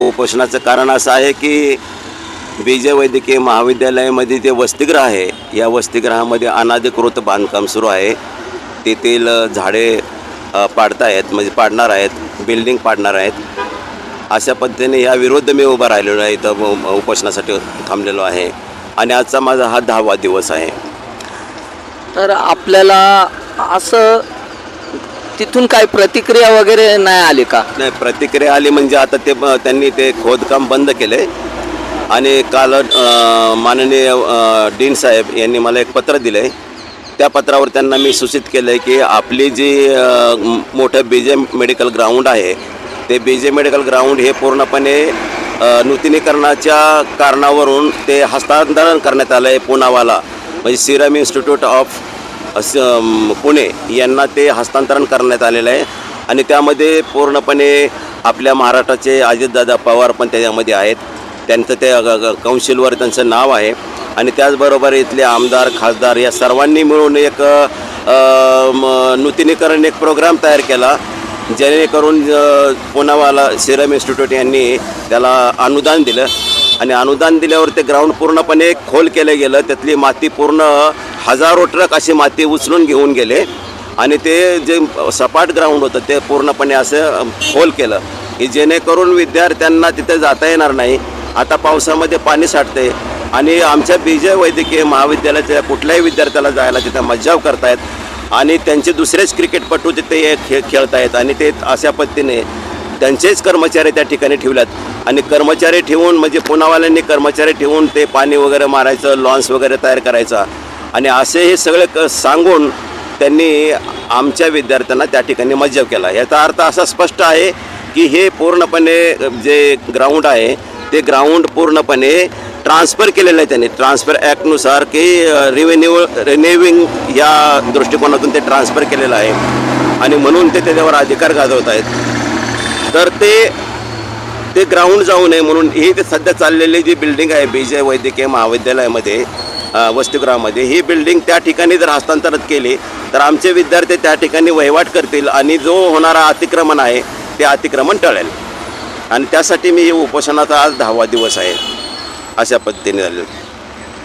उपोषणाचं कारण असं आहे की BJ वैद्यकीय महाविद्यालयामध्ये जे वसतिगृह आहे, या वसतिगृहामध्ये अनधिकृत बांधकाम सुरू आहे. तेथील झाडे पाडतायत, म्हणजे पाडणार आहेत, बिल्डिंग पाडणार आहेत. अशा पद्धतीने या विरुद्ध मी उभा राहिलेलो आहे, इथं उपोषणासाठी थांबलेलो आहे. आणि आजचा माझा हा 10वा दिवस आहे. तर आपल्याला असं तिथून काही प्रतिक्रिया वगैरे नाही आली का? नाही, प्रतिक्रिया आली म्हणजे आता त्यांनी ते खोदकाम बंद केले आणि काल माननीय डीन साहेब यांनी मला एक पत्र दिलं आहे. त्या पत्रावर त्यांना मी सूचित केलं आहे की आपली जी मोठं BJ मेडिकल ग्राउंड आहे, ते BJ मेडिकल ग्राउंड हे पूर्णपणे नूतनीकरणाच्या कारणावरून ते हस्तांतरण करण्यात आलं आहे पुनावाला, म्हणजे सिरम इन्स्टिट्यूट ऑफ पुणे यांना ते हस्तांतरण करण्यात आलेलं आहे. आणि त्यामध्ये पूर्णपणे आपल्या महाराष्ट्राचे अजितदादा पवार पण त्याच्यामध्ये आहेत. त्यांचं ते कौन्सिलवर त्यांचं नाव आहे. आणि त्याचबरोबर इथले आमदार, खासदार या सर्वांनी मिळून एक नूतनीकरण एक प्रोग्राम तयार केला, जेणेकरून पुनावाला सिरम इन्स्टिट्यूट यांनी त्याला अनुदान दिलं. आणि अनुदान दिल्यावर ते ग्राउंड पूर्णपणे खोल केलं गेलं. त्यातली माती पूर्ण हजारो ट्रक अशी माती उचलून घेऊन गेले आणि ते जे सपाट ग्राउंड होतं ते पूर्णपणे असं खोल केलं की जेणेकरून विद्यार्थ्यांना तिथे जाता येणार नाही. आता पावसामध्ये पाणी साठते आणि आमच्या BJ वैद्यकीय महाविद्यालयाच्या कुठल्याही विद्यार्थ्याला जायला तिथं मज्जाव करतायत आणि त्यांचे दुसरेच क्रिकेटपटू तिथे खेळतायत. आणि ते अशा पद्धतीने त्यांचेच कर्मचारी त्या ठिकाणी ठेवल्यात आणि कर्मचारी ठेवून, म्हणजे पुनावाल्यांनी कर्मचारी ठेवून ते पाणी वगैरे मारायचं, लॉन्स वगैरे तयार करायचा. आणि असे हे सगळे सांगून त्यांनी आमच्या विद्यार्थ्यांना त्या ठिकाणी मज्जाव केला. याचा अर्थ असा स्पष्ट आहे की हे पूर्णपणे जे ग्राउंड आहे ते ग्राउंड पूर्णपणे ट्रान्सफर केलेलं आहे त्यांनी, ट्रान्सफर ॲक्टनुसार की रिन्युविंग या दृष्टिकोनातून ते ट्रान्सफर केलेलं आहे आणि म्हणून ते त्याच्यावर अधिकार गाजवत आहेत. तर ते ग्राउंड जाऊ नये म्हणून ही ते सध्या चाललेली जी बिल्डिंग आहे BJ वैद्यकीय महाविद्यालयामध्ये वसतिगृहामध्ये, ही बिल्डिंग त्या ठिकाणी जर हस्तांतरित केली तर आमचे विद्यार्थी त्या ठिकाणी वहिवाट करतील आणि जो होणारा अतिक्रमण आहे ते अतिक्रमण टळेल. आणि त्यासाठी मी हे उपोषणाचा आज 10वा दिवस आहे. अशा पद्धतीने झालेलं.